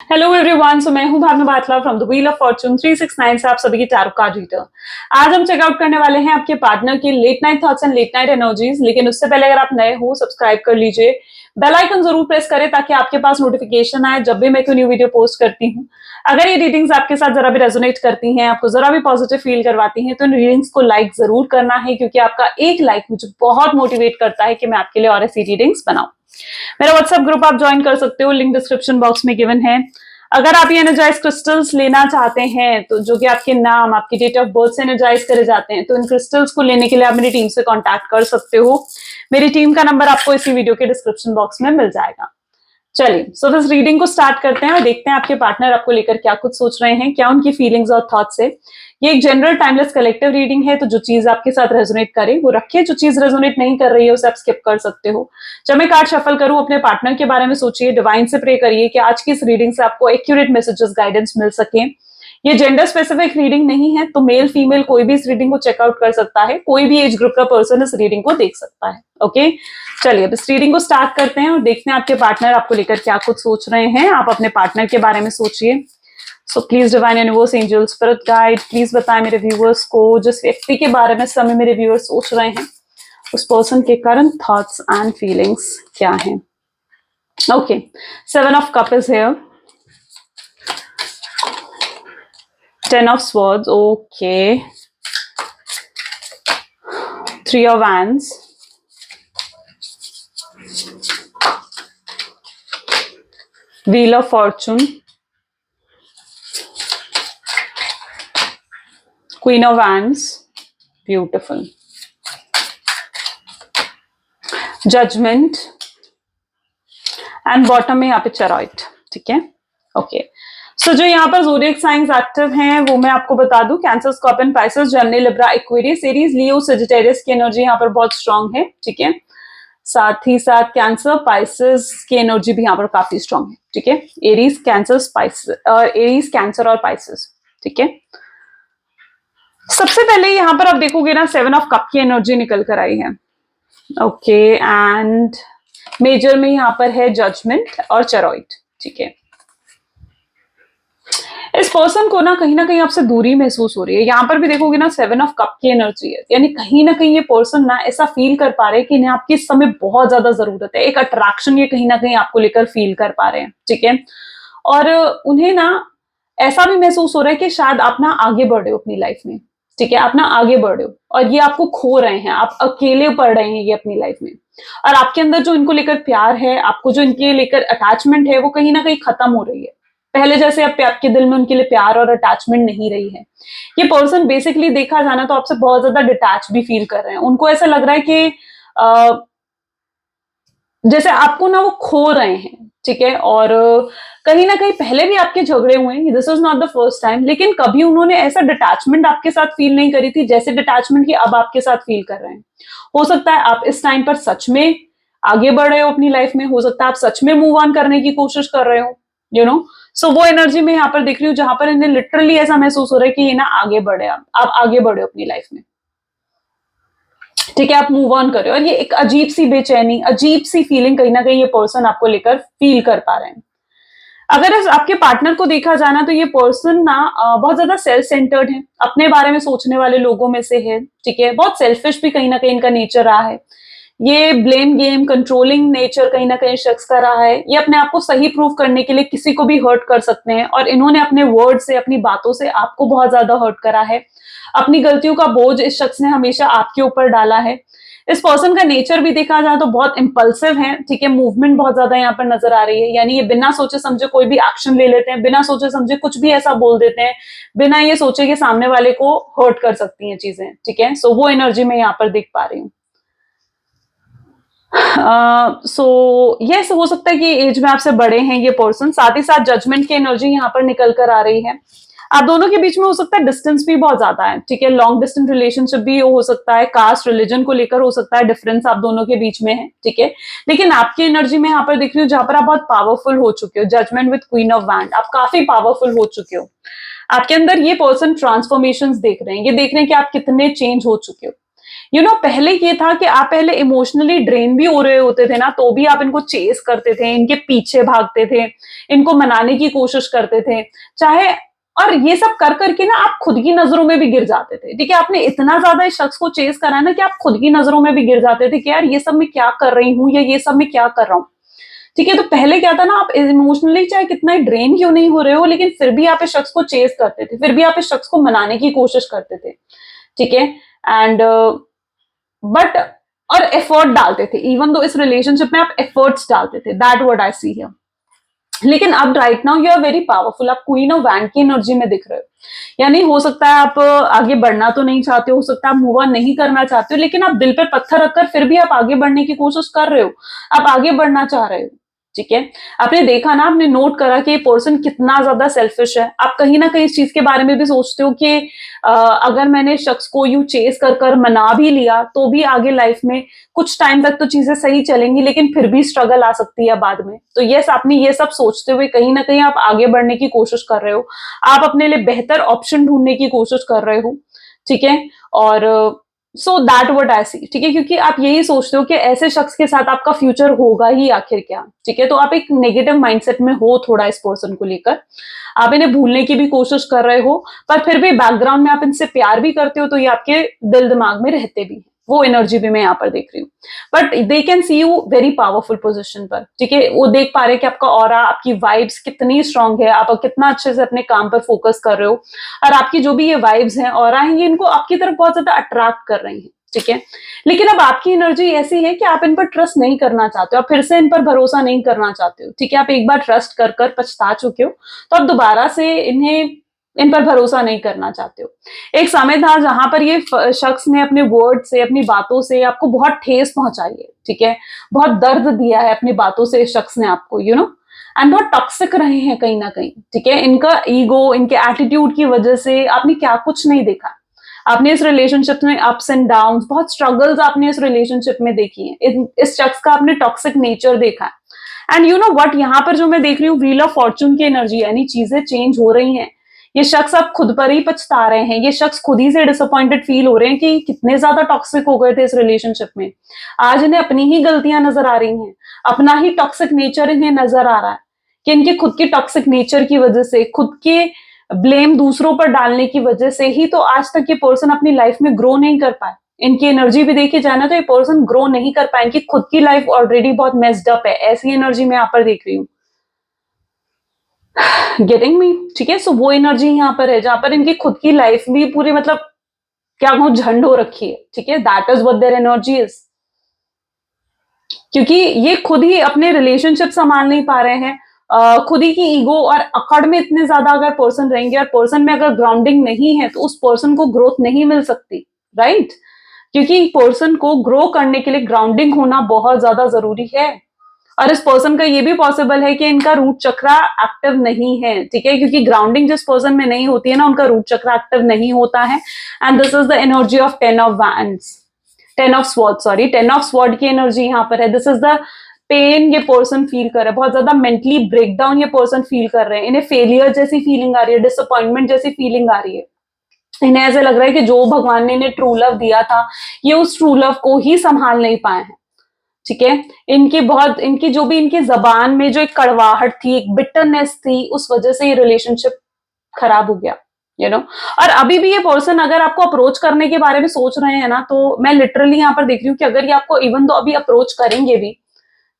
Hello everyone, so मैं हूं Bhavna Batla from the wheel of fortune 369 से आप सभी की टैरो कार्ड रीडर। आज हम चेकआउट करने वाले हैं आपके पार्टनर के late night thoughts and late night energies. लेकिन उससे पहले अगर आप नए हो, सब्सक्राइब कर लीजिए, बेल आइकन जरूर प्रेस करें ताकि आपके पास नोटिफिकेशन आए जब भी मैं कोई न्यू वीडियो पोस्ट करती हूँ। अगर ये रीडिंग्स आपके साथ जरा भी रेजोनेट करती हैं, आपको जरा भी पॉजिटिव फील करवाती हैं, तो इन रीडिंग्स को लाइक जरूर करना है, क्योंकि आपका एक लाइक मुझे बहुत मोटिवेट करता है कि मैं आपके लिए और ऐसी रीडिंग्स बनाऊं। मेरा व्हाट्सएप ग्रुप आप ज्वाइन कर सकते हो, लिंक डिस्क्रिप्शन बॉक्स में गिवन है। अगर आप ये एनर्जाइज क्रिस्टल्स लेना चाहते हैं, तो जो कि आपके नाम, आपकी डेट ऑफ बर्थ से एनर्जाइज करे जाते हैं, तो इन क्रिस्टल्स को लेने के लिए आप मेरी टीम से कांटेक्ट कर सकते हो। मेरी टीम का नंबर आपको इसी वीडियो के डिस्क्रिप्शन बॉक्स में मिल जाएगा। चलिए, सो इस रीडिंग को स्टार्ट करते हैं और देखते हैं आपके पार्टनर आपको लेकर क्या कुछ सोच रहे हैं, क्या उनकी फीलिंग्स और थॉट्स है। ये एक जनरल टाइमलेस कलेक्टिव रीडिंग है, तो जो चीज आपके साथ रेजोनेट करे वो रखिए, जो चीज रेजोनेट नहीं कर रही है उसे आप स्किप कर सकते हो। जब मैं कार्ड शफल करूं, अपने पार्टनर के बारे में सोचिए, डिवाइन से प्रे करिए कि आज की इस रीडिंग से आपको एक्यूरेट मैसेजेस, गाइडेंस मिल सके। ये जेंडर स्पेसिफिक रीडिंग नहीं है, तो मेल फीमेल कोई भी इस रीडिंग को चेकआउट कर सकता है, कोई भी एज ग्रुप का पर्सन इस रीडिंग को देख सकता है। ओके, चलिए अब इस रीडिंग को स्टार्ट करते हैं और देखते हैं आपके पार्टनर आपको लेकर क्या कुछ सोच रहे हैं। आप अपने पार्टनर के बारे में सोचिए। सो please divine universe, angel, spirit guide, please बताएं मेरे व्यूअर्स को जिस व्यक्ति के बारे में समय मेरे व्यूअर्स सोच रहे हैं, उस पर्सन के करंट थॉट्स एंड फीलिंग्स क्या हैं। Okay, 7 of cup is here, 10 of swords, okay, 3 of wands, wheel of fortune, queen of wands, beautiful, judgment, and bottom में यहाँ पे चेरॉइट। ठीक है, ओके। सो जो यहाँ पर ज़ोडिएक साइंस एक्टिव हैं वो मैं आपको बता दूं, Cancer, Scorpion, Pisces, Gemini, Libra, Aquarius, Aries, Leo, Sagittarius की एनर्जी यहाँ पर बहुत स्ट्रांग है। ठीक है, साथ ही साथ कैंसर, पाइसेस की एनर्जी भी यहाँ पर काफी स्ट्रांग है। ठीक है, Aries, cancer, spices, Aries, cancer और पाइसेस। ठीक है, सबसे पहले यहाँ पर आप देखोगे ना, 7 ऑफ कप की एनर्जी निकल कर आई है। ओके, एंड मेजर में यहाँ पर है जजमेंट और चेरॉइट। ठीक है, इस पर्सन को ना कहीं आपसे दूरी महसूस हो रही है। यहाँ पर भी देखोगे ना, 7 ऑफ कप की एनर्जी है, यानी कहीं ना कहीं ये पर्सन ना ऐसा फील कर पा रहे हैं कि इन्हें आपकी इस समय बहुत ज्यादा जरूरत है। एक अट्रैक्शन ये कहीं ना कहीं आपको लेकर फील कर पा रहे हैं। ठीक है, और उन्हें ना ऐसा भी महसूस हो रहा है कि शायद आप ना आगे बढ़ रहे हो अपनी लाइफ में। ठीक है, आप ना आगे बढ़ रहे हो और ये आपको खो रहे हैं, आप अकेले पड़ रहे हैं ये अपनी लाइफ में। और आपके अंदर जो इनको लेकर प्यार है, आपको जो इनके लेकर अटैचमेंट है, वो कहीं ना कहीं खत्म हो रही है। पहले जैसे अब आपके दिल में उनके लिए प्यार और अटैचमेंट नहीं रही है। ये पर्सन बेसिकली देखा जाना तो आपसे बहुत ज्यादा डिटैच भी फील कर रहे हैं। उनको ऐसा लग रहा है कि जैसे आपको ना वो खो रहे हैं। ठीक है, और कहीं ना कहीं पहले भी आपके झगड़े हुए हैं, this is not the first time, लेकिन कभी उन्होंने ऐसा डिटैचमेंट आपके साथ फील नहीं करी थी जैसे डिटैचमेंट की अब आपके साथ फील कर रहे हैं। हो सकता है आप इस टाइम पर सच में आगे बढ़ रहे हो अपनी लाइफ में, हो सकता है आप सच में मूव ऑन करने की कोशिश कर रहे हो, यू नो। सो वो एनर्जी में यहाँ पर देख रही हूँ जहां पर इन्हें लिटरली ऐसा महसूस हो रहा है कि ये ना आगे बढ़े, आप आगे बढ़े अपनी लाइफ में। ठीक है, आप मूव ऑन कर रहे हो, और ये एक अजीब सी बेचैनी, अजीब सी फीलिंग कहीं ना कहीं ये पर्सन आपको लेकर फील कर पा रहे हैं। अगर आपके पार्टनर को देखा जाना तो ये पर्सन ना बहुत ज्यादा सेल्फ सेंटर्ड है, अपने बारे में सोचने वाले लोगों में से है। ठीक है, बहुत सेल्फिश भी कहीं ना कहीं इनका नेचर रहा है। ये ब्लेम गेम, कंट्रोलिंग नेचर कहीं ना कहीं शख्स का रहा है। ये अपने आप को सही प्रूव करने के लिए किसी को भी हर्ट कर सकते हैं, और इन्होंने अपने वर्ड से, अपनी बातों से आपको बहुत ज्यादा हर्ट करा है। अपनी गलतियों का बोझ इस शख्स ने हमेशा आपके ऊपर डाला है। इस पर्सन का नेचर भी देखा जाए तो बहुत इंपल्सिव है। ठीक है, मूवमेंट बहुत ज्यादा यहाँ पर नजर आ रही है, यानी ये बिना सोचे समझे कोई भी एक्शन ले लेते हैं, बिना सोचे समझे कुछ भी ऐसा बोल देते हैं, बिना ये सोचे कि सामने वाले को हर्ट कर सकती हैं चीजें। ठीक है, सो वो एनर्जी मैं यहाँ पर देख पा रही हूँ। सो यस, हो सकता है कि एज में आपसे बड़े हैं ये पर्सन। साथ ही साथ जजमेंट की एनर्जी यहाँ पर निकल कर आ रही है। आप दोनों के बीच में हो सकता है डिस्टेंस भी बहुत ज्यादा है। ठीक है, लॉन्ग डिस्टेंस रिलेशनशिप भी हो सकता है, कास्ट, रिलीजन को लेकर हो सकता है डिफरेंस आप दोनों के बीच में है। ठीक है, लेकिन आपकी एनर्जी में यहाँ पर दिख रही हूँ जहां पर आप बहुत पावरफुल हो चुके हो। Judgement with queen of wand, आप काफी पावरफुल हो चुके हो। आपके अंदर ये पर्सन ट्रांसफॉर्मेशन देख रहे हैं, ये देख रहे हैं कि आप कितने चेंज हो चुके हो। पहले ये था कि आप पहले इमोशनली ड्रेन भी हो रहे होते थे ना, तो भी आप इनको चेस करते थे, इनके पीछे भागते थे, इनको मनाने की कोशिश करते थे, चाहे और ये सब कर करके ना आप खुद की नजरों में भी गिर जाते थे। ठीक है, आपने इतना ज्यादा इस शख्स को चेस करा ना कि आप खुद की नजरों में भी गिर जाते थे कि यार ये सब मैं क्या कर रही हूँ, या ये सब मैं क्या कर रहा हूँ। ठीक है, तो पहले क्या था ना, आप इमोशनली चाहे कितना ड्रेन क्यों नहीं हो रहे हो, लेकिन फिर भी आप इस शख्स को चेस करते थे, फिर भी आप इस शख्स को मनाने की कोशिश करते थे। ठीक है, एंड बट और एफर्ट डालते थे, इवन दो इस रिलेशनशिप में आप एफर्ट्स डालते थे, that what I see here. लेकिन अब right now you are very powerful, आप क्वीन ऑफ वैंड की एनर्जी में दिख रहे हो। यानी हो सकता है आप आगे बढ़ना तो नहीं चाहते हो सकता है आप मूव ऑन नहीं करना चाहते हो, लेकिन आप दिल पर पत्थर रखकर फिर भी आप आगे बढ़ने की कोशिश कर रहे हो, आप आगे बढ़ना चाह रहे हो। ठीक है, आपने देखा ना, आपने नोट करा कि ये पर्सन कितना ज्यादा सेल्फिश है। आप कहीं ना कहीं इस चीज के बारे में भी सोचते हो कि अगर मैंने शख्स को यू चेस कर कर मना भी लिया तो भी आगे लाइफ में कुछ टाइम तक तो चीजें सही चलेंगी, लेकिन फिर भी स्ट्रगल आ सकती है बाद में। तो यस, आपने ये सब सोचते हुए कहीं ना कहीं आप आगे बढ़ने की कोशिश कर रहे हो, आप अपने लिए बेहतर ऑप्शन ढूंढने की कोशिश कर रहे हो। ठीक है, और सो दैट व्हाट आई सी। ठीक है, क्योंकि आप यही सोचते हो कि ऐसे शख्स के साथ आपका फ्यूचर होगा ही आखिर क्या। ठीक है, तो आप एक नेगेटिव माइंडसेट में हो थोड़ा इस पर्सन को लेकर, आप इन्हें भूलने की भी कोशिश कर रहे हो, पर फिर भी बैकग्राउंड में आप इनसे प्यार भी करते हो, तो ये आपके दिल दिमाग में रहते भी हैं। वो एनर्जी भी मैं यहाँ पर देख रही हूँ, but they can see you very powerful position पर। ठीक है, वो देख पा रहे हैं कि आपका ऑरा, आपकी वाइब्स कितनी स्ट्रांग है, आप कितना अच्छे से अपने काम पर फोकस कर रहे हो, और आपकी जो भी ये वाइब्स हैं, ऑरा है, ये इनको आपकी तरफ बहुत ज्यादा अट्रैक्ट कर रही है। ठीक है, लेकिन अब आपकी एनर्जी ऐसी है कि आप इन पर ट्रस्ट नहीं करना चाहते हो, आप फिर से इन पर भरोसा नहीं करना चाहते हो। ठीक है, आप एक बार ट्रस्ट कर कर पछता चुके हो, तो आप दोबारा से इन पर भरोसा नहीं करना चाहते हो। एक समय था जहां पर ये शख्स ने अपने वर्ड से, अपनी बातों से आपको बहुत ठेस पहुंचाई है। ठीक है, बहुत दर्द दिया है अपनी बातों से इस शख्स ने आपको, एंड बहुत टॉक्सिक रहे हैं कहीं ना कहीं। ठीक है, इनका ईगो, इनके एटीट्यूड की वजह से आपने क्या कुछ नहीं देखा। आपने इस रिलेशनशिप में अप्स एंड डाउन, बहुत स्ट्रगल्स आपने इस रिलेशनशिप में देखी है, इस शख्स का आपने टॉक्सिक नेचर देखा है। एंड यू नो व्हाट, यहाँ पर जो मैं देख रही हूँ व्हील ऑफ फॉर्चून की एनर्जी, यानी चीजें चेंज हो रही हैं। ये शख्स अब खुद पर ही पछता रहे हैं, ये शख्स खुद ही से डिसअपॉइंटेड फील हो रहे हैं कि कितने ज्यादा टॉक्सिक हो गए थे इस रिलेशनशिप में। आज इन्हें अपनी ही गलतियां नजर आ रही हैं, अपना ही टॉक्सिक नेचर इन्हें नजर आ रहा है कि इनके खुद की टॉक्सिक नेचर की वजह से, खुद के ब्लेम दूसरों पर डालने की वजह से ही तो आज तक ये पर्सन अपनी लाइफ में ग्रो नहीं कर पाए। इनकी एनर्जी भी देखी जाए ना, तो ये पर्सन ग्रो नहीं कर पाए, इनकी खुद की लाइफ ऑलरेडी बहुत मेस्ड अप है, ऐसी एनर्जी मैं यहाँ पर देख रही हूँ। Getting me? ठीक है, सो वो एनर्जी यहाँ पर है जहां पर इनकी खुद की लाइफ भी पूरी, मतलब क्या कहूं, झंड हो रखी है। ठीक है, that is what their energy is. क्योंकि ये खुद ही अपने रिलेशनशिप संभाल नहीं पा रहे हैं, खुद ही की ईगो और अकड़ में इतने ज्यादा अगर पर्सन रहेंगे, और पर्सन में अगर ग्राउंडिंग नहीं है, तो उस पर्सन को ग्रोथ नहीं मिल सकती। राइट, क्योंकि पर्सन को ग्रो करने के लिए ग्राउंडिंग होना बहुत ज्यादा जरूरी है। और इस पर्सन का ये भी पॉसिबल है कि इनका रूट चक्रा एक्टिव नहीं है। ठीक है, क्योंकि ग्राउंडिंग जिस पर्सन में नहीं होती है ना, उनका रूट चक्रा एक्टिव नहीं होता है। And this is the energy of 10 of wands, 10 of sword, sorry, 10 of sword की एनर्जी यहाँ पर है। दिस इज द पेन ये पर्सन फील कर रहा है, बहुत ज्यादा मेंटली ब्रेकडाउन ये पर्सन फील कर रहे हैं, इन्हें फेलियर जैसी फीलिंग आ रही है, डिसअपॉइंटमेंट जैसी फीलिंग आ रही है। इन्हें ऐसा लग रहा है कि जो भगवान ने इन्हें ट्रू लव दिया था, ये उस ट्रू लव को ही संभाल नहीं पाए हैं। ठीक है, इनकी जो भी इनकी जबान में जो एक कड़वाहट थी, एक बिटरनेस थी, उस वजह से ये रिलेशनशिप खराब हो गया। और अभी भी ये पर्सन अगर आपको अप्रोच करने के बारे में सोच रहे हैं ना, तो मैं लिटरली यहाँ पर देख रही हूँ कि अगर ये आपको इवन तो अभी अप्रोच करेंगे भी,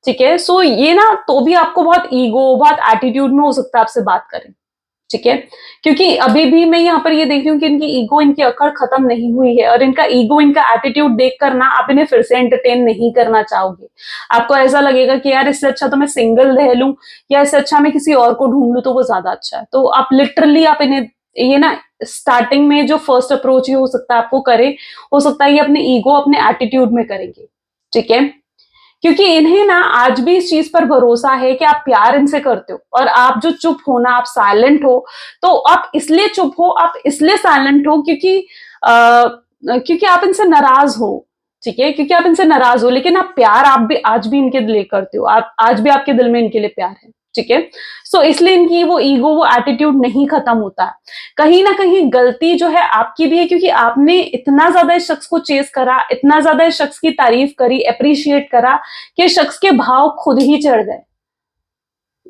ठीक है, सो ये ना तो भी आपको बहुत ईगो, बहुत एटीट्यूड में हो सकता है आपसे बात करें। ठीक है, क्योंकि अभी भी मैं यहाँ पर ये देख रही हूँ कि इनकी ईगो, इनकी अकड़ खत्म नहीं हुई है, और इनका ईगो, इनका एटीट्यूड देखकर ना आप इन्हें फिर से एंटरटेन नहीं करना चाहोगे। आपको ऐसा लगेगा कि यार इससे अच्छा तो मैं सिंगल रह लूं, या इससे अच्छा मैं किसी और को ढूंढ लूं, तो वो ज्यादा अच्छा है। तो आप लिटरली आप इन्हें ये ना स्टार्टिंग में जो फर्स्ट अप्रोच ये हो सकता है आपको करे, हो सकता है ये अपने ईगो, अपने एटीट्यूड में करेंगे। ठीक है, क्योंकि इन्हें ना आज भी इस चीज पर भरोसा है कि आप प्यार इनसे करते हो, और आप जो चुप हो ना, आप साइलेंट हो, तो आप इसलिए चुप हो, आप इसलिए साइलेंट हो क्योंकि आप इनसे नाराज हो। ठीक है, क्योंकि आप इनसे नाराज हो, लेकिन आप प्यार आप भी आज भी इनके लिए करते हो, आप आज भी आपके दिल में इनके लिए प्यार है। ठीक है। सो इसलिए इनकी वो ईगो, वो एटीट्यूड नहीं खत्म होता है। कहीं ना कहीं गलती जो है आपकी भी है, क्योंकि आपने इतना ज्यादा इस शख्स को चेस करा, इतना ज्यादा इस शख्स की तारीफ करी, अप्रिशिएट करा कि शख्स के भाव खुद ही चढ़ गए।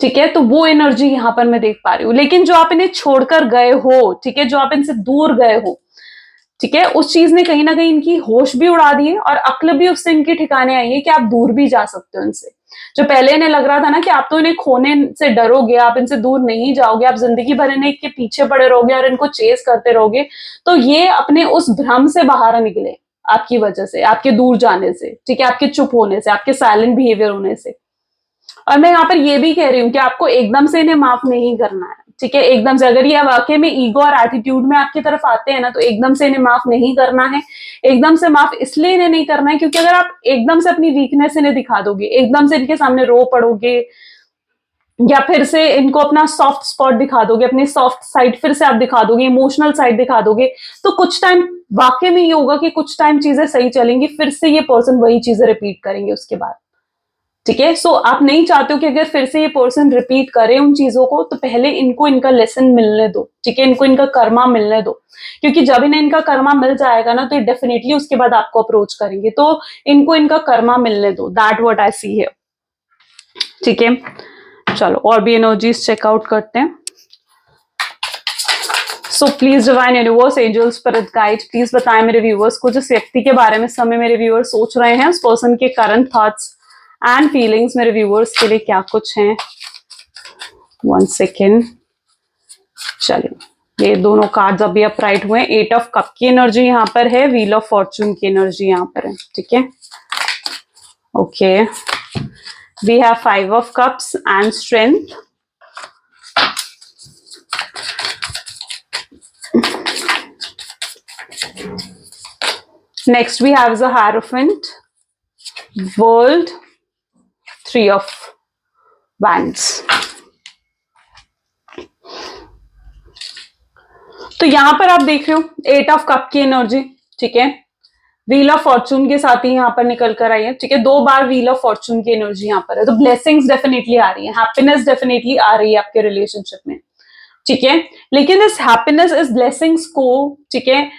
ठीक है, तो वो एनर्जी यहां पर मैं देख पा रही हूँ। लेकिन जो आप इन्हें छोड़कर गए हो, ठीक है, जो आप इनसे दूर गए हो, ठीक है, उस चीज ने कहीं ना कहीं इनकी होश भी उड़ा दी है और अक्ल भी उससे इनके ठिकाने आई है कि आप दूर भी जा सकते हो इनसे। जो पहले इन्हें लग रहा था ना कि आप तो इन्हें खोने से डरोगे, आप इनसे दूर नहीं जाओगे, आप जिंदगी भर इन्हें के पीछे पड़े रहोगे और इनको चेस करते रहोगे, तो ये अपने उस भ्रम से बाहर निकले आपकी वजह से, आपके दूर जाने से, ठीक है, आपके चुप होने से, आपके साइलेंट बिहेवियर होने से। और मैं यहाँ पर ये भी कह रही हूँ कि आपको एकदम से इन्हें माफ नहीं करना है। ठीक है, एकदम से अगर ये वाकई में ईगो और एटीट्यूड में आपकी तरफ आते हैं ना, तो एकदम से इन्हें माफ नहीं करना है। एकदम से माफ इसलिए इन्हें नहीं करना है क्योंकि अगर आप एकदम से अपनी वीकनेस इन्हें दिखा दोगे, एकदम से इनके सामने रो पड़ोगे, या फिर से इनको अपना सॉफ्ट स्पॉट दिखा दोगे, अपनी सॉफ्ट साइड फिर से आप दिखा दोगे, इमोशनल साइड दिखा दोगे, तो कुछ टाइम वाकई में ये होगा कि कुछ टाइम चीजें सही चलेंगी, फिर से ये पर्सन वही चीजें रिपीट करेंगे उसके बाद। ठीक है, सो आप नहीं चाहते हो कि अगर फिर से ये पर्सन रिपीट करे उन चीजों को, तो पहले इनको इनका लेसन मिलने दो। ठीक है, इनको इनका कर्मा मिलने दो, क्योंकि जब इन्हें इनका कर्मा मिल जाएगा ना, तो ये डेफिनेटली उसके बाद आपको अप्रोच करेंगे। तो इनको इनका कर्मा मिलने दो, दैट व्हाट आई सी है। ठीक है, चलो और भी एनर्जीज चेकआउट करते हैं। So please divine universe, angels, spirit guide, please बताएं मेरे व्यूअर्स को जिस व्यक्ति के बारे में समय मेरे व्यूअर्स सोच रहे हैं, उस पर्सन के करंट थॉट्स एंड फीलिंग्स मेरे व्यूअर्स के लिए क्या कुछ हैं। 1 सेकेंड, चलिए ये दोनों कार्ड्स अभी अपराइट हुए हैं। 8 ऑफ कप की एनर्जी यहाँ पर है, व्हील ऑफ फॉर्चून की एनर्जी यहाँ पर है। ठीक है, okay, we have 5 of cups and strength. Next we have the Hierophant, World, 3 of Wands. तो यहां पर आप देख रहे हो 8 ऑफ कप की एनर्जी। ठीक है, व्हील ऑफ फॉर्चून के साथ ही यहां पर निकल कर आई है। ठीक है, 2 बार व्हील ऑफ फॉर्चून की एनर्जी यहां पर है, तो ब्लेसिंग्स डेफिनेटली आ रही है, हैप्पीनेस डेफिनेटली आ रही है आपके रिलेशनशिप में। ठीक है, लेकिन इस हैप्पीनेस, इस ब्लेसिंग्स को, ठीक है,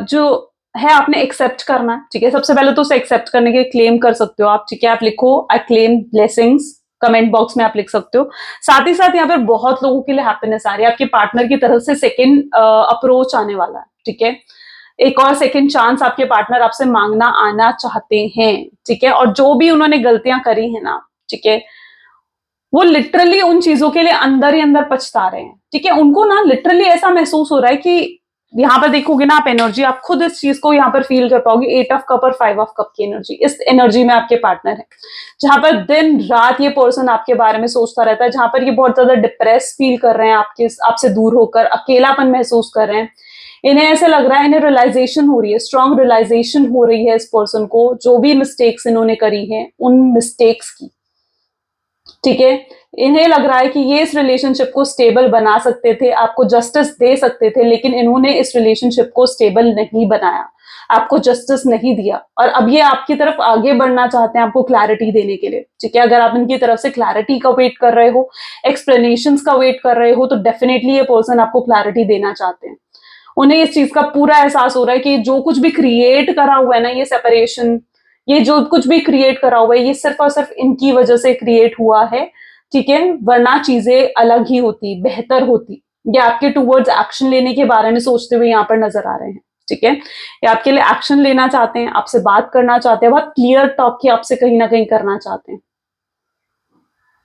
जो है आपने एक्सेप्ट करना है। ठीक है, सबसे पहले तो उसे एक्सेप्ट करने के क्लेम कर सकते हो आप। ठीक है, आप लिखो I claim blessings, comment box में आप लिख सकते हो। साथ ही साथ यहाँ पर बहुत लोगों के लिए हैप्पीनेस आ रही है, आपके पार्टनर की तरफ से सेकंड अप्रोच आने वाला है। ठीक है, एक और सेकंड चांस आपके पार्टनर आपसे मांगना आना चाहते हैं। ठीक है, और जो भी उन्होंने गलतियां करी है ना, ठीक है, वो लिटरली उन चीजों के लिए अंदर ही अंदर पछता रहे हैं। ठीक है, उनको ना लिटरली ऐसा महसूस हो रहा है कि यहाँ पर देखोगे ना आप एनर्जी, आप खुद इस चीज को यहाँ पर फील कर पाओगे। 8 ऑफ कप और 5 ऑफ कप की एनर्जी, इस एनर्जी में आपके पार्टनर है, जहां पर दिन रात ये पर्सन आपके बारे में सोचता रहता है, जहां पर ये बहुत ज्यादा डिप्रेस फील कर रहे हैं, आपसे दूर होकर अकेलापन महसूस कर रहे हैं। इन्हें ऐसे लग रहा है, इन्हें रियलाइजेशन हो रही है, स्ट्रॉन्ग रियलाइजेशन हो रही है इस पर्सन को, जो भी मिस्टेक्स इन्होंने करी है उन मिस्टेक्स की। ठीक है, इन्हें लग रहा है कि ये इस रिलेशनशिप को स्टेबल बना सकते थे, आपको जस्टिस दे सकते थे, लेकिन इन्होंने इस रिलेशनशिप को स्टेबल नहीं बनाया, आपको जस्टिस नहीं दिया, और अब ये आपकी तरफ आगे बढ़ना चाहते हैं आपको क्लैरिटी देने के लिए। ठीक है, अगर आप इनकी तरफ से क्लैरिटी का वेट कर रहे हो, एक्सप्लेनेशंस का वेट कर रहे हो, तो डेफिनेटली ये पर्सन आपको क्लैरिटी देना चाहते हैं। उन्हें इस चीज का पूरा एहसास हो रहा है कि जो कुछ भी क्रिएट करा हुआ है ना, ये सेपरेशन, ये जो कुछ भी क्रिएट करा हुआ है, ये सिर्फ और सिर्फ इनकी वजह से क्रिएट हुआ है। ठीक है, वरना चीजें अलग ही होती, बेहतर होती। ये आपके टूवर्ड्स एक्शन लेने के बारे में सोचते हुए यहाँ पर नजर आ रहे हैं। ठीक है, ये आपके लिए एक्शन लेना चाहते हैं, आपसे बात करना चाहते हैं, बहुत क्लियर टॉक की आपसे कहीं ना कहीं करना चाहते हैं।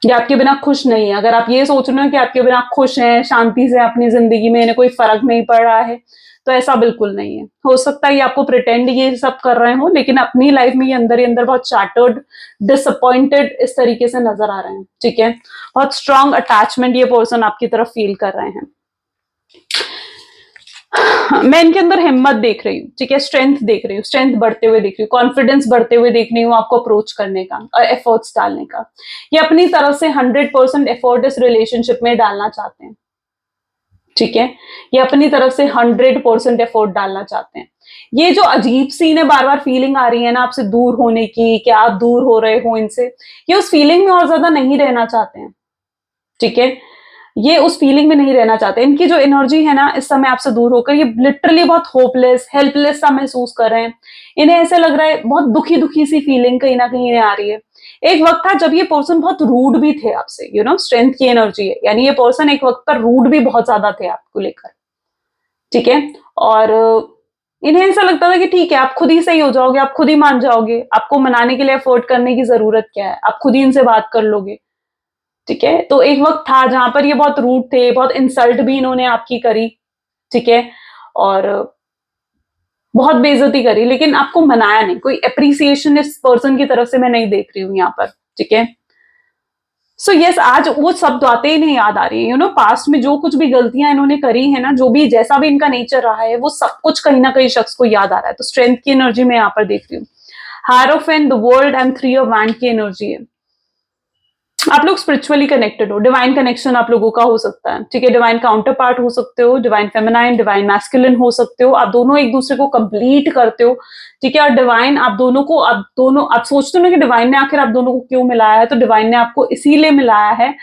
ये आपके बिना खुश नहीं है। अगर आप ये सोच रहे हो कि आपके बिना खुश हैं, शांति से अपनी जिंदगी में इन्हें कोई फर्क नहीं पड़ रहा है, तो ऐसा बिल्कुल नहीं है। हो सकता है ये आपको प्रिटेंड ये सब कर रहे हो, लेकिन अपनी लाइफ में ये अंदर ही अंदर बहुत चैटर्ड, डिसअपॉइंटेड इस तरीके से नजर आ रहे हैं। ठीक है, बहुत स्ट्रॉन्ग अटैचमेंट ये पर्सन आपकी तरफ फील कर रहे हैं। मैं इनके अंदर हिम्मत देख रही हूँ। ठीक है, स्ट्रेंथ देख रही हूँ, स्ट्रेंथ बढ़ते हुए देख रही हूँ, कॉन्फिडेंस बढ़ते हुए देख रही हूँ आपको अप्रोच करने का और एफर्ट्स डालने का। ये अपनी तरफ से 100% एफर्ट इस रिलेशनशिप में डालना चाहते हैं। ठीक है, ये अपनी तरफ से 100% एफर्ट डालना चाहते हैं। ये जो अजीब सी इन्हें बार बार फीलिंग आ रही है ना आपसे दूर होने की, क्या आप दूर हो रहे हो इनसे, ये उस फीलिंग में और ज्यादा नहीं रहना चाहते हैं। ठीक है, ये उस फीलिंग में नहीं रहना चाहते। इनकी जो एनर्जी है ना इस समय आपसे दूर होकर ये लिटरली बहुत होपलेस, हेल्पलेस सा महसूस कर रहे हैं। इन्हें ऐसे लग रहा है, बहुत दुखी दुखी सी फीलिंग कहीं ना कहीं इन्हें आ रही है। एक वक्त था जब ये पर्सन बहुत रूड भी थे आपसे, स्ट्रेंथ की एनर्जी है, यानी ये पर्सन एक वक्त पर रूड भी बहुत ज्यादा थे आपको लेकर, ठीक है। और इन्हें ऐसा लगता था कि ठीक है आप खुद ही सही हो जाओगे, आप खुद ही मान जाओगे, आपको मनाने के लिए एफर्ट करने की जरूरत क्या है, आप खुद ही इनसे बात कर लोगे, ठीक है। तो एक वक्त था जहां पर ये बहुत रूड थे, बहुत इंसल्ट भी इन्होंने आपकी करी, ठीक है, और बहुत बेइज्जती करी, लेकिन आपको मनाया नहीं। कोई एप्रिसिएशन इस पर्सन की तरफ से मैं नहीं देख रही हूं यहाँ पर, ठीक है। सो यस, आज वो सब बातें इन्हें याद आ रही है, पास्ट में जो कुछ भी गलतियां इन्होंने करी है ना, जो भी जैसा भी इनका नेचर रहा है, वो सब कुछ कहीं ना कहीं शख्स को याद आ रहा है। तो स्ट्रेंथ की एनर्जी मैं यहाँ पर देख रही हूँ। Hierophant, the world and 3 of wand की एनर्जी है। आप लोग स्पिरिचुअली कनेक्टेड हो, डिवाइन कनेक्शन आप लोगों का हो सकता है, ठीक है। डिवाइन काउंटर पार्ट हो सकते हो, डिवाइन फेमिनाइन, डिवाइन मैस्कुलिन हो सकते हो। आप दोनों एक दूसरे को कंप्लीट करते हो, ठीक है। और डिवाइन आप दोनों आप सोचते हो ना कि डिवाइन ने आखिर आप दोनों को क्यों मिलाया है, तो डिवाइन ने आपको इसीलिए मिलाया है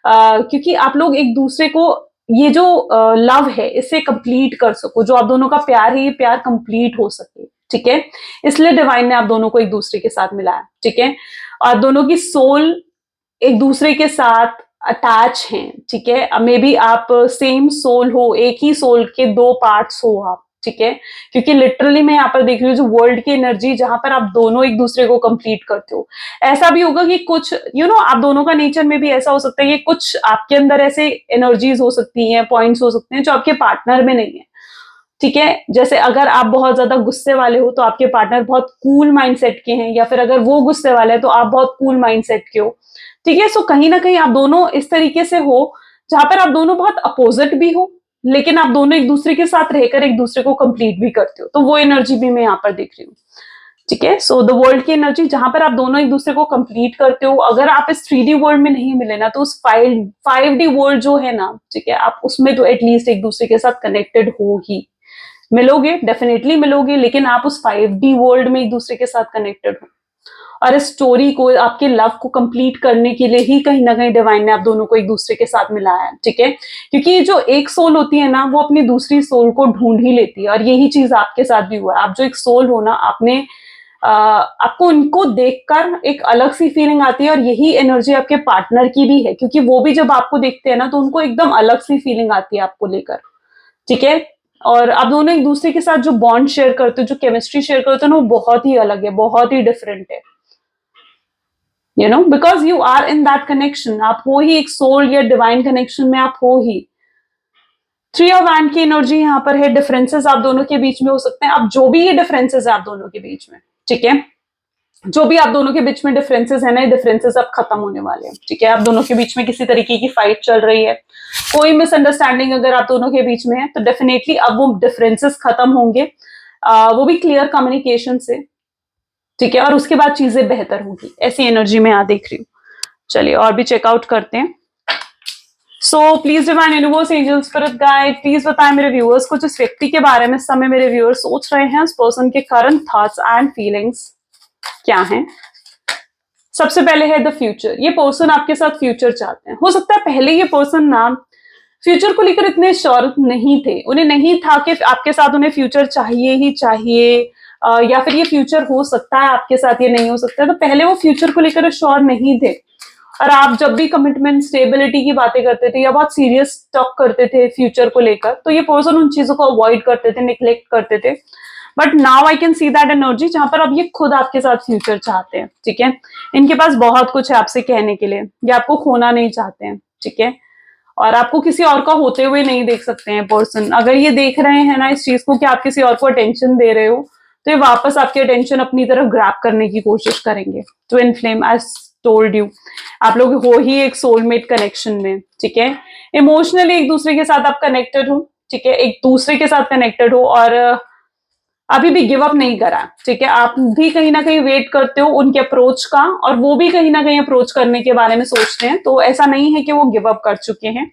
क्योंकि आप लोग एक दूसरे को, ये जो लव है इससे कंप्लीट कर सको। जो आप दोनों का प्यार है, ये प्यार कंप्लीट हो सके, ठीक है। इसलिए डिवाइन ने आप दोनों को एक दूसरे के साथ मिलाया, ठीक है। और दोनों की सोल एक दूसरे के साथ अटैच हैं, ठीक है। मे बी आप सेम सोल हो, एक ही सोल के 2 पार्ट्स हो आप, ठीक है। क्योंकि लिटरली मैं यहाँ पर देख रही हूँ जो वर्ल्ड की एनर्जी, जहां पर आप दोनों एक दूसरे को कंप्लीट करते हो। ऐसा भी होगा कि कुछ आप दोनों का नेचर में भी ऐसा हो सकता है कि कुछ आपके अंदर ऐसे एनर्जीज हो सकती हैं, पॉइंट्स हो सकते हैं जो आपके पार्टनर में नहीं है, ठीक है। जैसे अगर आप बहुत ज्यादा गुस्से वाले हो तो आपके पार्टनर बहुत कूल माइंडसेट के हैं, या फिर अगर वो गुस्से वाले हैं तो आप बहुत कूल माइंडसेट के हो, ठीक है। सो कहीं ना कहीं आप दोनों इस तरीके से हो जहां पर आप दोनों बहुत अपोजिट भी हो, लेकिन आप दोनों एक दूसरे के साथ रहकर एक दूसरे को कंप्लीट भी करते हो। तो वो एनर्जी भी मैं यहाँ पर देख रही हूँ, ठीक है। सो द वर्ल्ड की एनर्जी जहां पर आप दोनों एक दूसरे को कंप्लीट करते हो। अगर आप इस 3D वर्ल्ड में नहीं मिले ना, तो उस 5D वर्ल्ड जो है ना, ठीक है, आप उसमें तो एटलीस्ट एक दूसरे के साथ कनेक्टेड हो ही, मिलोगे, डेफिनेटली मिलोगे, लेकिन आप उस 5D वर्ल्ड में एक दूसरे के साथ कनेक्टेड हो। और इस स्टोरी को, आपके लव को कंप्लीट करने के लिए ही कहीं ना कहीं डिवाइन ने आप दोनों को एक दूसरे के साथ मिलाया है, ठीक है। क्योंकि जो एक सोल होती है ना, वो अपनी दूसरी सोल को ढूंढ ही लेती है, और यही चीज आपके साथ भी हुआ है। आप जो एक सोल हो ना, आपको उनको देखकर एक अलग सी फीलिंग आती है, और यही एनर्जी आपके पार्टनर की भी है, क्योंकि वो भी जब आपको देखते हैं ना, तो उनको एकदम अलग सी फीलिंग आती है आपको लेकर, ठीक है। और आप दोनों एक दूसरे के साथ जो बॉन्ड शेयर करते हो, जो केमिस्ट्री शेयर करते हो ना, वो बहुत ही अलग है, बहुत ही डिफरेंट है, because you are in that connection. आप हो ही एक सोल या डिवाइन कनेक्शन में, आप हो ही। 3 ऑफ वैंड की एनर्जी यहाँ पर है। डिफरेंसेस आप दोनों के बीच में हो सकते हैं, अब जो भी ये डिफरेंसेस है आप दोनों के बीच में, ठीक है, जो भी आप दोनों के बीच में डिफरेंसेस है ना, ये डिफरेंसेस अब खत्म होने वाले हैं, ठीक है। आप दोनों के बीच में किसी तरीके की फाइट चल रही है, कोई मिसअंडरस्टैंडिंग अगर आप दोनों के बीच में है, तो डेफिनेटली अब वो डिफरेंसेस खत्म होंगे, वो भी क्लियर कम्युनिकेशन से, ठीक है। और उसके बाद चीजें बेहतर होगी, ऐसी एनर्जी में यहाँ देख रही हूँ। चलिए और भी चेकआउट करते हैं। So please divine universe, angel, spirit guide, please बताएं मेरे व्यूअर्स को जिस व्यक्ति के बारे में इस समय मेरे व्यूअर्स सोच रहे हैं, उस पर्सन के करंट थॉट्स एंड फीलिंग्स क्या हैं। सबसे पहले है द फ्यूचर। ये पर्सन आपके साथ फ्यूचर चाहते हैं। हो सकता है पहले ये पर्सन ना फ्यूचर को लेकर इतने श्योर नहीं थे, उन्हें नहीं था कि आपके साथ उन्हें फ्यूचर चाहिए ही चाहिए, या फिर ये फ्यूचर हो सकता है आपके साथ, ये नहीं हो सकता है। तो पहले वो फ्यूचर को लेकर श्योर नहीं थे, और आप जब भी कमिटमेंट, स्टेबिलिटी की बातें करते थे या बहुत सीरियस टॉक करते थे फ्यूचर को लेकर, तो ये पर्सन उन चीजों को अवॉइड करते थे, निग्लेक्ट करते थे। But now I can see that energy जहां पर अब ये खुद आपके साथ फ्यूचर चाहते हैं, ठीक है। इनके पास बहुत कुछ है आपसे कहने के लिए, ये आपको खोना नहीं चाहते हैं, ठीक है। और आपको किसी और का होते हुए नहीं देख सकते हैं पर्सन। अगर ये देख रहे हैं ना इस चीज को कि आप किसी और को अटेंशन दे रहे हो, तो ये वापस आपकी अटेंशन अपनी तरफ ग्रैब करने की कोशिश करेंगे। Twin flame, I told you, आप लोग हो ही एक सोलमेट कनेक्शन में, ठीक है। इमोशनली एक दूसरे के साथ आप कनेक्टेड हो, ठीक है, एक दूसरे के साथ कनेक्टेड हो, और अभी भी गिव अप नहीं करा, ठीक है। आप भी कहीं ना कहीं वेट करते हो उनके अप्रोच का, और वो भी कहीं ना कहीं अप्रोच करने के बारे में सोचते हैं। तो ऐसा नहीं है कि वो गिव अप कर चुके हैं।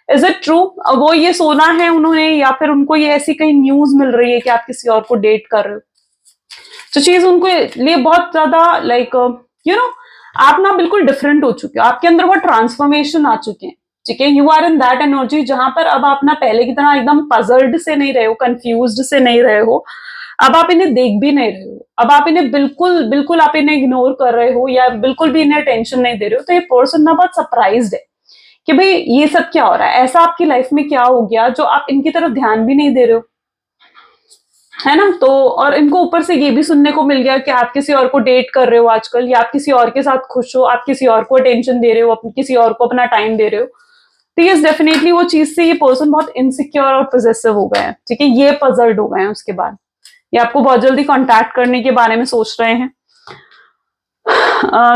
Is it true? वो ये सोना है उन्होंने, या फिर उनको ये ऐसी कहीं न्यूज मिल रही है कि आप किसी और को डेट कर रहे हो, तो चीज उनको लिए बहुत ज्यादा लाइक आप ना बिल्कुल डिफरेंट हो चुके हो, आपके अंदर बहुत ट्रांसफॉर्मेशन आ चुके हैं, ठीक है। You are in that energy जहां पर अब आप ना पहले की तरह एकदम पजल्ड से नहीं रहे हो, कंफ्यूज्ड से नहीं रहे हो, अब आप इन्हें देख भी नहीं रहे हो, अब आप इन्हें बिल्कुल बिल्कुल आप इन्हें इग्नोर कर रहे हो या बिल्कुल भी इन्हें टेंशन नहीं दे रहे हो। तो ये पर्सन ना बहुत सरप्राइज्ड है कि भाई ये सब क्या हो रहा है, ऐसा आपकी लाइफ में क्या हो गया जो आप इनकी तरफ ध्यान भी नहीं दे रहे हो, है ना। तो और इनको ऊपर से ये भी सुनने को मिल गया कि आप किसी और को डेट कर रहे हो आजकल, या आप किसी और के साथ खुश हो, आप किसी और को अटेंशन दे रहे हो, किसी और को अपना टाइम दे रहे हो। तो ये डेफिनेटली वो चीज से ये पर्सन बहुत इनसिक्योर और पोजेसिव हो गए हैं, ठीक है। ये पजल्ड हो गए हैं उसके बाद, ये आपको बहुत जल्दी कांटेक्ट करने के बारे में सोच रहे हैं।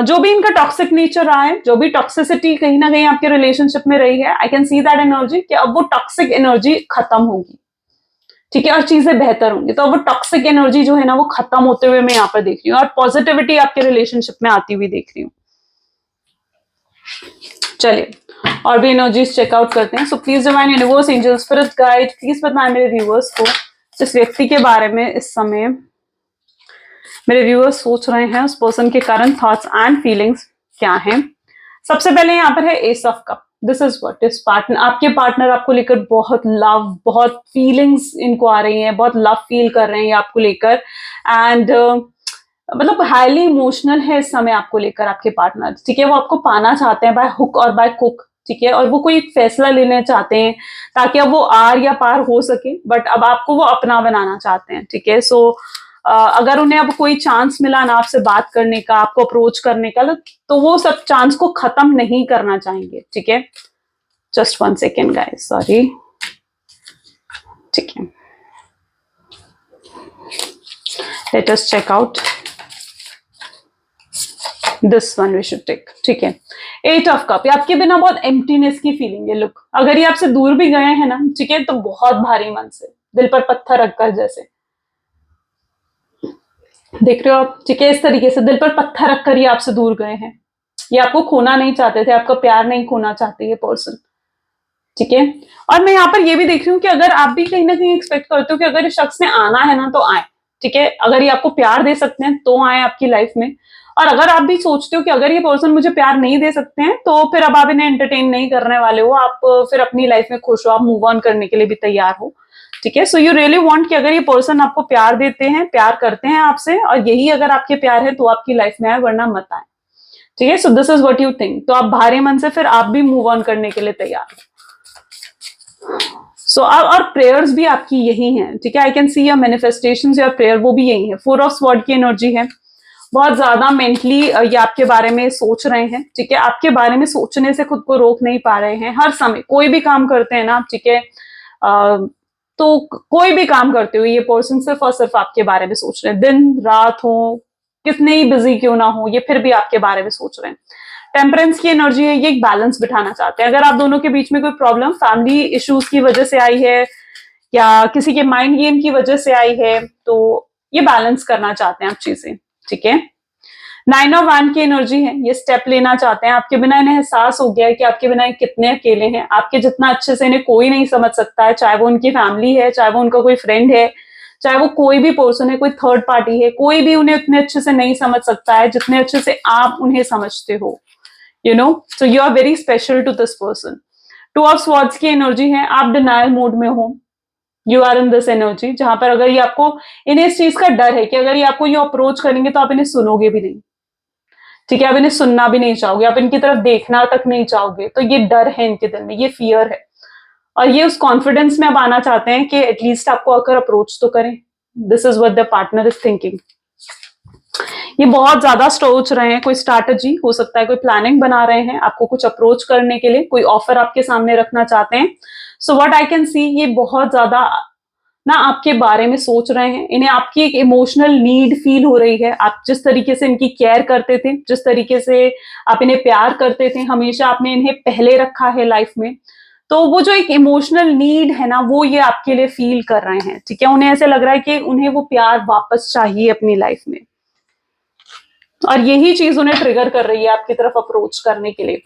जो भी इनका टॉक्सिक नेचर रहा है, जो भी टॉक्सिसिटी कहीं ना कहीं आपके रिलेशनशिप में रही है, I can see that energy कि अब वो टॉक्सिक एनर्जी खत्म होगी, ठीक है, और चीजें बेहतर होंगी। तो अब वो टॉक्सिक एनर्जी जो है ना वो खत्म होते हुए मैं यहाँ पर देख रही हूँ, और पॉजिटिविटी आपके रिलेशनशिप में आती हुई देख रही हूँ। चलिए और भी एनर्जीज चेकआउट करते हैं। So please divine universe, angels, spirit guide, please बताएं मेरे व्यूअर्स को जिस व्यक्ति के बारे में इस समय मेरे व्यूअर्स सोच रहे हैं, उस पर्सन के करंट थॉट्स एंड फीलिंग्स क्या हैं। सबसे पहले यहाँ पर है S of cup. This is what is partner, आपके पार्टनर आपको लेकर बहुत लव, बहुत फीलिंग्स इनको आ रही हैं, बहुत लव फील कर रहे हैं आपको लेकर, एंड मतलब हाईली इमोशनल है इस समय आपको लेकर आपके पार्टनर, ठीक है। वो आपको पाना चाहते हैं बाय हुक और बाय कुक, ठीक है, और वो कोई फैसला लेना चाहते हैं ताकि अब वो आर या पार हो सके, बट अब आपको वो अपना बनाना चाहते हैं, ठीक है। सो अगर उन्हें अब कोई चांस मिला ना आपसे बात करने का, आपको अप्रोच करने का, तो वो सब चांस को खत्म नहीं करना चाहेंगे, ठीक है। जस्ट 1 सेकेंड गाइस, सॉरी, ठीक है। Let us check out this one we should take, ठीक है। 8 ऑफ कप, आपके बिना बहुत एम्प्टीनेस की फीलिंग है। लुक, अगर ये आपसे दूर भी गए हैं ना, ठीक है, तो बहुत भारी मन से, दिल पर पत्थर रखकर, जैसे देख रहे हो आप, ठीक है, इस तरीके से दिल पर पत्थर रखकर ये आपसे दूर गए हैं। ये आपको खोना नहीं चाहते थे, आपका प्यार नहीं खोना चाहते ये पर्सन, ठीक है। और मैं यहाँ पर ये भी देख रही हूँ कि अगर आप भी कहीं ना कहीं एक्सपेक्ट करते हो कि अगर इस शख्स ने आना है ना तो आए, ठीक है, अगर ये आपको प्यार दे सकते हैं तो आए आपकी लाइफ में। और अगर आप भी सोचते हो कि अगर ये पर्सन मुझे प्यार नहीं दे सकते हैं तो फिर अब आप इन्हें एंटरटेन नहीं करने वाले हो, आप फिर अपनी लाइफ में खुश हो, आप मूव ऑन करने के लिए भी तैयार हो, ठीक है। सो यू रियली वांट कि अगर ये पर्सन आपको प्यार देते हैं, प्यार करते हैं आपसे, और यही अगर आपके प्यार है तो आपकी लाइफ में आए, वरना मत आए, ठीक है। So this is what you think. तो आप भारी मन से फिर आप भी मूव ऑन करने के लिए तैयार हो। सो और प्रेयर्स भी आपकी यही हैं, ठीक है। I can see your manifestations, your prayer वो भी यही है। 4 ऑफ स्वॉर्ड की एनर्जी है, बहुत ज्यादा मेंटली ये आपके बारे में सोच रहे हैं, ठीक है। आपके बारे में सोचने से खुद को रोक नहीं पा रहे हैं। हर समय कोई भी काम करते हैं ना आप, ठीक है, तो कोई भी काम करते हो ये पर्सन सिर्फ और सिर्फ आपके बारे में सोच रहे हैं, दिन रात हो, कितने ही बिजी क्यों ना हो, ये फिर भी आपके बारे में सोच रहे हैं। टेम्परेंस की एनर्जी है, ये एक बैलेंस बिठाना चाहते हैं। अगर आप दोनों के बीच में कोई प्रॉब्लम फैमिली इश्यूज की वजह से आई है या किसी के माइंड गेम की वजह से आई है, तो ये बैलेंस करना चाहते हैं आप चीजें, ठीक है। 9 ऑफ वैंड की एनर्जी है, ये स्टेप लेना चाहते हैं। आपके बिना इन्हें एहसास हो गया है कि आपके बिना कितने अकेले हैं, आपके जितना अच्छे से इन्हें कोई नहीं समझ सकता है, चाहे वो उनकी फैमिली है, चाहे वो उनका कोई फ्रेंड है, चाहे वो कोई भी पर्सन है, कोई थर्ड पार्टी है, कोई भी उन्हें उतने अच्छे से नहीं समझ सकता है जितने अच्छे से आप उन्हें समझते हो, you know. So you are very special to this person. 2 of swords की एनर्जी है, आप डिनायल मोड में हो, you are in this energy, जहां पर अगर ये आपको, इन्हें इस चीज का डर है कि अगर ये आपको ये अप्रोच करेंगे तो आप इन्हें सुनोगे भी नहीं, ठीक है, आप इन्हें सुनना भी नहीं चाहोगे, आप इनकी तरफ देखना तक नहीं चाहोगे। तो ये डर है इनके दिल में, ये फियर है, और ये उस कॉन्फिडेंस में अब आना चाहते हैं कि एटलीस्ट आपको आकर अप्रोच तो करें। This is what the partner is thinking. ये बहुत ज्यादा सोच रहे हैं, कोई स्ट्रैटेजी हो सकता है, कोई प्लानिंग बना रहे हैं आपको कुछ अप्रोच करने के लिए, कोई ऑफर आपके सामने रखना चाहते हैं। So what I can see, ये बहुत ज्यादा ना आपके बारे में सोच रहे हैं, इन्हें आपकी एक इमोशनल नीड फील हो रही है। आप जिस तरीके से इनकी केयर करते थे, जिस तरीके से आप इन्हें प्यार करते थे, हमेशा आपने इन्हें पहले रखा है लाइफ में, तो वो जो एक इमोशनल नीड है ना, वो ये आपके लिए फील कर रहे हैं, ठीक है। उन्हें ऐसे लग रहा है कि उन्हें वो प्यार वापस चाहिए अपनी लाइफ में, और यही चीज उन्हें ट्रिगर कर रही है आपकी तरफ अप्रोच करने के लिए।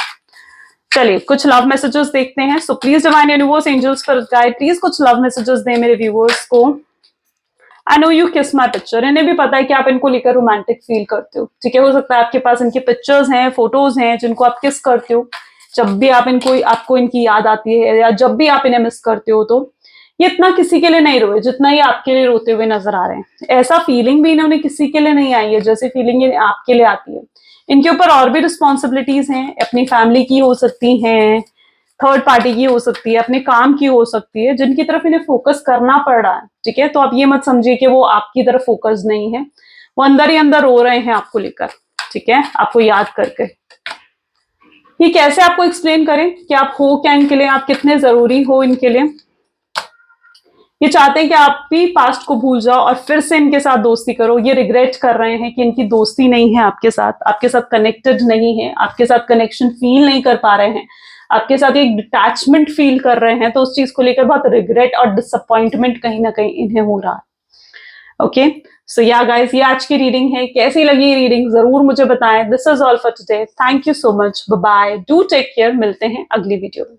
चलिए कुछ लव मैसेजेस देखते हैं। So please divine universe, angels for guide, please कुछ लव मैसेजेस दें मेरे व्यूअर्स को। आई नो यू किस माई पिक्चर, इन्हें भी पता है कि आप इनको लेकर रोमांटिक फील करते हो, ठीक है। हो सकता है आपके पास इनके पिक्चर्स हैं, फोटोज हैं जिनको आप किस करते हो, जब भी आपको इनकी याद आती है या जब भी आप इन्हें मिस करते हो, तो ये इतना किसी के लिए नहीं रोए जितना ये आपके लिए रोते हुए नजर आ रहे हैं। ऐसा फीलिंग भी इन्होंने किसी के लिए नहीं आई है जैसे फीलिंग ये आपके लिए आती है। इनके ऊपर और भी रिस्पॉन्सिबिलिटीज हैं, अपनी फैमिली की हो सकती हैं, थर्ड पार्टी की हो सकती है, अपने काम की हो सकती है, जिनकी तरफ इन्हें फोकस करना पड़ रहा है। ठीक है, तो आप ये मत समझिए कि वो आपकी तरफ फोकस नहीं है, वो अंदर ही अंदर रो रहे हैं आपको लेकर। ठीक है, आपको याद करके। ये कैसे आपको एक्सप्लेन करें कि आप हो क्या इनके लिए, आप कितने जरूरी हो इनके लिए। ये चाहते हैं कि आप भी पास्ट को भूल जाओ और फिर से इनके साथ दोस्ती करो। ये रिग्रेट कर रहे हैं कि इनकी दोस्ती नहीं है आपके साथ कनेक्टेड नहीं है, आपके साथ कनेक्शन फील नहीं कर पा रहे हैं, आपके साथ एक डिटैचमेंट फील कर रहे हैं। तो उस चीज को लेकर बहुत रिग्रेट और डिसअपॉइंटमेंट कहीं ना कहीं इन्हें हो रहा है। ओके, सो या गाइस, ये आज की रीडिंग है। कैसी लगी ये रीडिंग जरूर मुझे बताएं। This is all for today. Thank you so much, bye bye, do take care. मिलते हैं अगली वीडियो में।